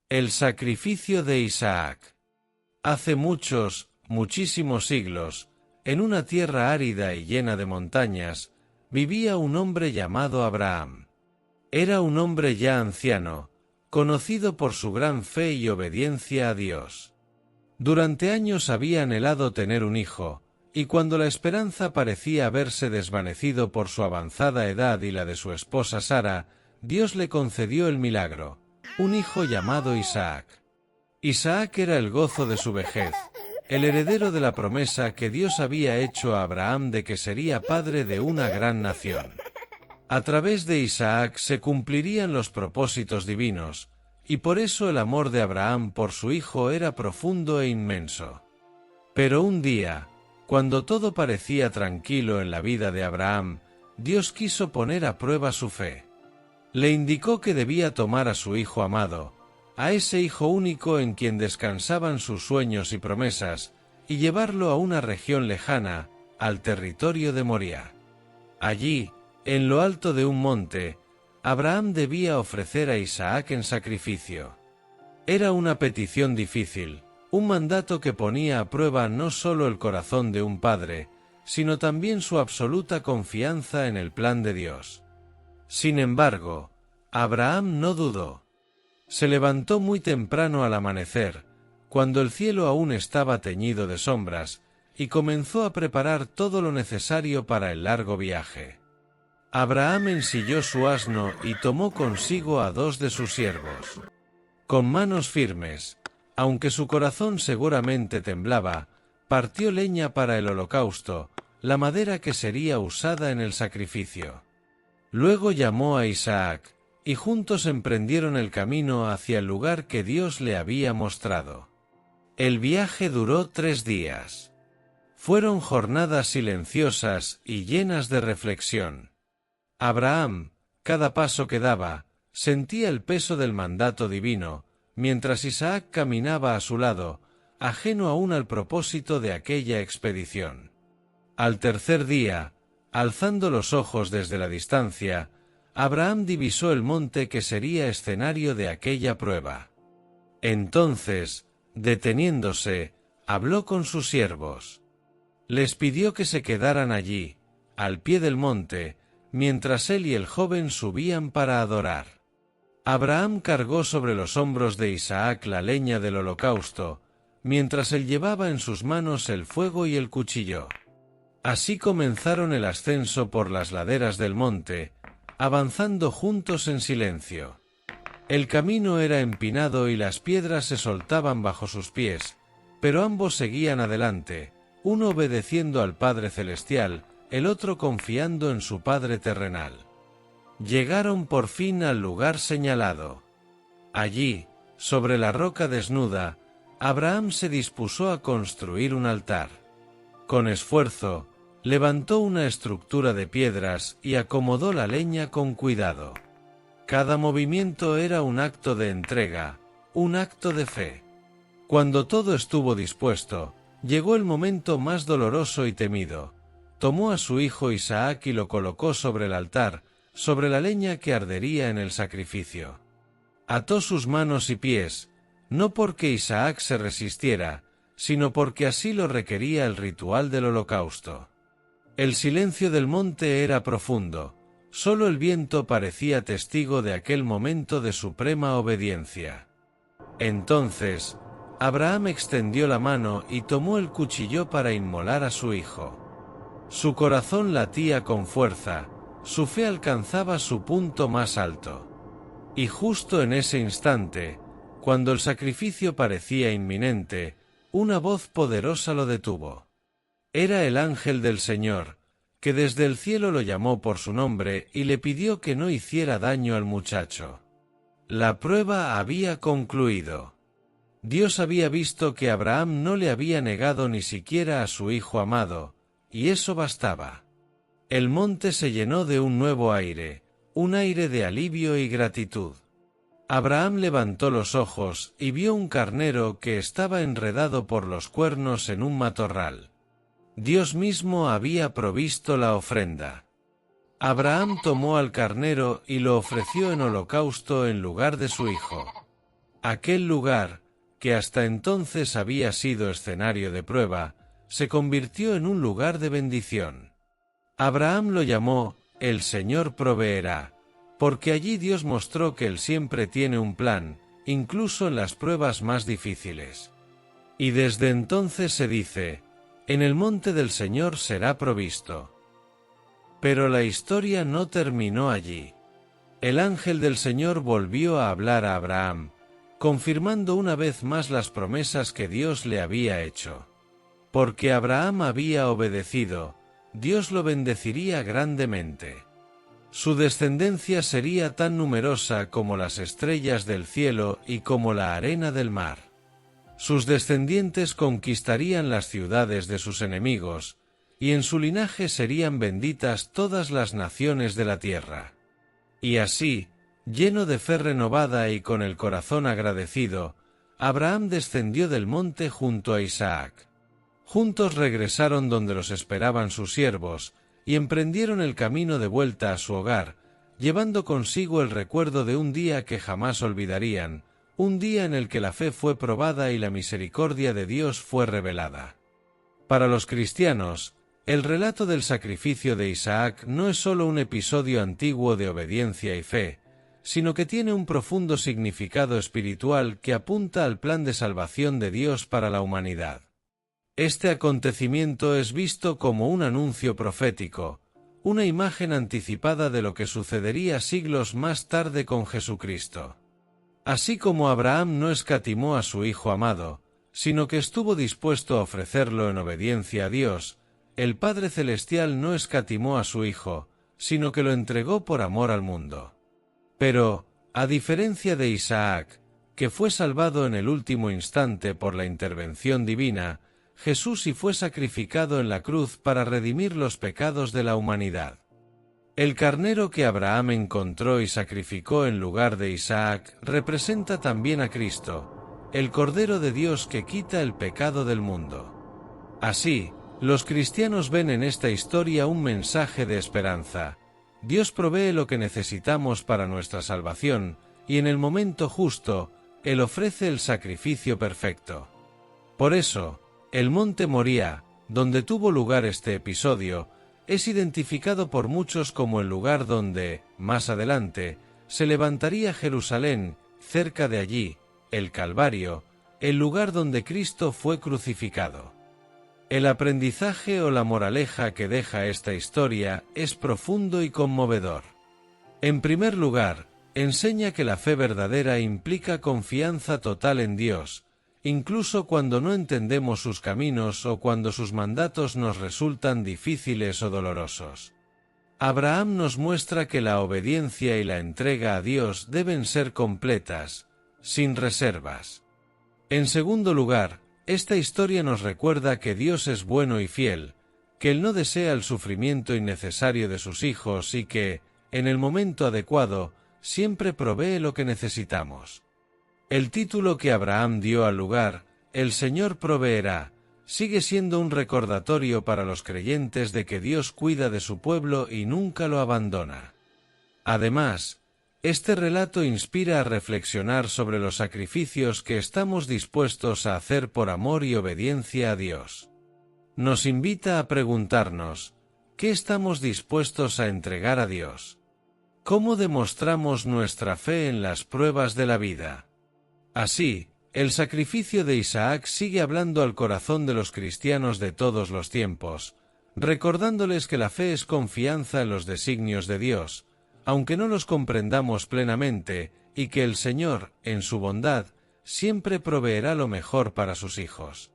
El sacrificio de Isaac. Hace muchísimos siglos, en una tierra árida y llena de montañas, vivía un hombre llamado Abraham. Era un hombre ya anciano, conocido por su gran fe y obediencia a Dios. Durante años había anhelado tener un hijo, y cuando la esperanza parecía haberse desvanecido por su avanzada edad y la de su esposa Sara, Dios le concedió el milagro, un hijo llamado Isaac. Isaac era el gozo de su vejez, el heredero de la promesa que Dios había hecho a Abraham de que sería padre de una gran nación. A través de Isaac se cumplirían los propósitos divinos, y por eso el amor de Abraham por su hijo era profundo e inmenso. Pero un día, cuando todo parecía tranquilo en la vida de Abraham, Dios quiso poner a prueba su fe. Le indicó que debía tomar a su hijo amado, a ese hijo único en quien descansaban sus sueños y promesas, y llevarlo a una región lejana, al territorio de Moría. Allí, en lo alto de un monte, Abraham debía ofrecer a Isaac en sacrificio. Era una petición difícil, un mandato que ponía a prueba no solo el corazón de un padre, sino también su absoluta confianza en el plan de Dios. Sin embargo, Abraham no dudó. Se levantó muy temprano al amanecer, cuando el cielo aún estaba teñido de sombras, y comenzó a preparar todo lo necesario para el largo viaje. Abraham ensilló su asno y tomó consigo a 2 de sus siervos. Con manos firmes, aunque su corazón seguramente temblaba, partió leña para el holocausto, la madera que sería usada en el sacrificio. Luego llamó a Isaac, y juntos emprendieron el camino hacia el lugar que Dios le había mostrado. El viaje duró 3 días. Fueron jornadas silenciosas y llenas de reflexión. Abraham, cada paso que daba, sentía el peso del mandato divino, mientras Isaac caminaba a su lado, ajeno aún al propósito de aquella expedición. Al tercer día, alzando los ojos desde la distancia, Abraham divisó el monte que sería escenario de aquella prueba. Entonces, deteniéndose, habló con sus siervos. Les pidió que se quedaran allí, al pie del monte, mientras él y el joven subían para adorar. Abraham cargó sobre los hombros de Isaac la leña del holocausto, mientras él llevaba en sus manos el fuego y el cuchillo. Así comenzaron el ascenso por las laderas del monte, avanzando juntos en silencio. El camino era empinado y las piedras se soltaban bajo sus pies, pero ambos seguían adelante, uno obedeciendo al Padre Celestial, el otro confiando en su Padre terrenal. Llegaron por fin al lugar señalado. Allí, sobre la roca desnuda, Abraham se dispuso a construir un altar. Con esfuerzo, levantó una estructura de piedras y acomodó la leña con cuidado. Cada movimiento era un acto de entrega, un acto de fe. Cuando todo estuvo dispuesto, llegó el momento más doloroso y temido. Tomó a su hijo Isaac y lo colocó sobre el altar, sobre la leña que ardería en el sacrificio. Ató sus manos y pies, no porque Isaac se resistiera, sino porque así lo requería el ritual del holocausto. El silencio del monte era profundo, solo el viento parecía testigo de aquel momento de suprema obediencia. Entonces, Abraham extendió la mano y tomó el cuchillo para inmolar a su hijo. Su corazón latía con fuerza, su fe alcanzaba su punto más alto. Y justo en ese instante, cuando el sacrificio parecía inminente, una voz poderosa lo detuvo. Era el ángel del Señor, que desde el cielo lo llamó por su nombre y le pidió que no hiciera daño al muchacho. La prueba había concluido. Dios había visto que Abraham no le había negado ni siquiera a su hijo amado, y eso bastaba. El monte se llenó de un nuevo aire, un aire de alivio y gratitud. Abraham levantó los ojos y vio un carnero que estaba enredado por los cuernos en un matorral. Dios mismo había provisto la ofrenda. Abraham tomó al carnero y lo ofreció en holocausto en lugar de su hijo. Aquel lugar, que hasta entonces había sido escenario de prueba, se convirtió en un lugar de bendición. Abraham lo llamó, "El Señor proveerá", porque allí Dios mostró que Él siempre tiene un plan, incluso en las pruebas más difíciles. Y desde entonces se dice, "En el monte del Señor será provisto". Pero la historia no terminó allí. El ángel del Señor volvió a hablar a Abraham, confirmando una vez más las promesas que Dios le había hecho. Porque Abraham había obedecido, Dios lo bendeciría grandemente. Su descendencia sería tan numerosa como las estrellas del cielo y como la arena del mar. Sus descendientes conquistarían las ciudades de sus enemigos, y en su linaje serían benditas todas las naciones de la tierra. Y así, lleno de fe renovada y con el corazón agradecido, Abraham descendió del monte junto a Isaac. Juntos regresaron donde los esperaban sus siervos, y emprendieron el camino de vuelta a su hogar, llevando consigo el recuerdo de un día que jamás olvidarían, un día en el que la fe fue probada y la misericordia de Dios fue revelada. Para los cristianos, el relato del sacrificio de Isaac no es solo un episodio antiguo de obediencia y fe, sino que tiene un profundo significado espiritual que apunta al plan de salvación de Dios para la humanidad. Este acontecimiento es visto como un anuncio profético, una imagen anticipada de lo que sucedería siglos más tarde con Jesucristo. Así como Abraham no escatimó a su hijo amado, sino que estuvo dispuesto a ofrecerlo en obediencia a Dios, el Padre Celestial no escatimó a su hijo, sino que lo entregó por amor al mundo. Pero, a diferencia de Isaac, que fue salvado en el último instante por la intervención divina, Jesús sí fue sacrificado en la cruz para redimir los pecados de la humanidad. El carnero que Abraham encontró y sacrificó en lugar de Isaac representa también a Cristo, el Cordero de Dios que quita el pecado del mundo. Así, los cristianos ven en esta historia un mensaje de esperanza. Dios provee lo que necesitamos para nuestra salvación, y en el momento justo, Él ofrece el sacrificio perfecto. Por eso, el monte Moría, donde tuvo lugar este episodio, es identificado por muchos como el lugar donde, más adelante, se levantaría Jerusalén, cerca de allí, el Calvario, el lugar donde Cristo fue crucificado. El aprendizaje o la moraleja que deja esta historia es profundo y conmovedor. En primer lugar, enseña que la fe verdadera implica confianza total en Dios, incluso cuando no entendemos sus caminos o cuando sus mandatos nos resultan difíciles o dolorosos. Abraham nos muestra que la obediencia y la entrega a Dios deben ser completas, sin reservas. En segundo lugar, esta historia nos recuerda que Dios es bueno y fiel, que Él no desea el sufrimiento innecesario de sus hijos y que, en el momento adecuado, siempre provee lo que necesitamos. El título que Abraham dio al lugar, "El Señor proveerá", sigue siendo un recordatorio para los creyentes de que Dios cuida de su pueblo y nunca lo abandona. Además, este relato inspira a reflexionar sobre los sacrificios que estamos dispuestos a hacer por amor y obediencia a Dios. Nos invita a preguntarnos, ¿qué estamos dispuestos a entregar a Dios? ¿Cómo demostramos nuestra fe en las pruebas de la vida? Así, el sacrificio de Isaac sigue hablando al corazón de los cristianos de todos los tiempos, recordándoles que la fe es confianza en los designios de Dios, aunque no los comprendamos plenamente, y que el Señor, en su bondad, siempre proveerá lo mejor para sus hijos.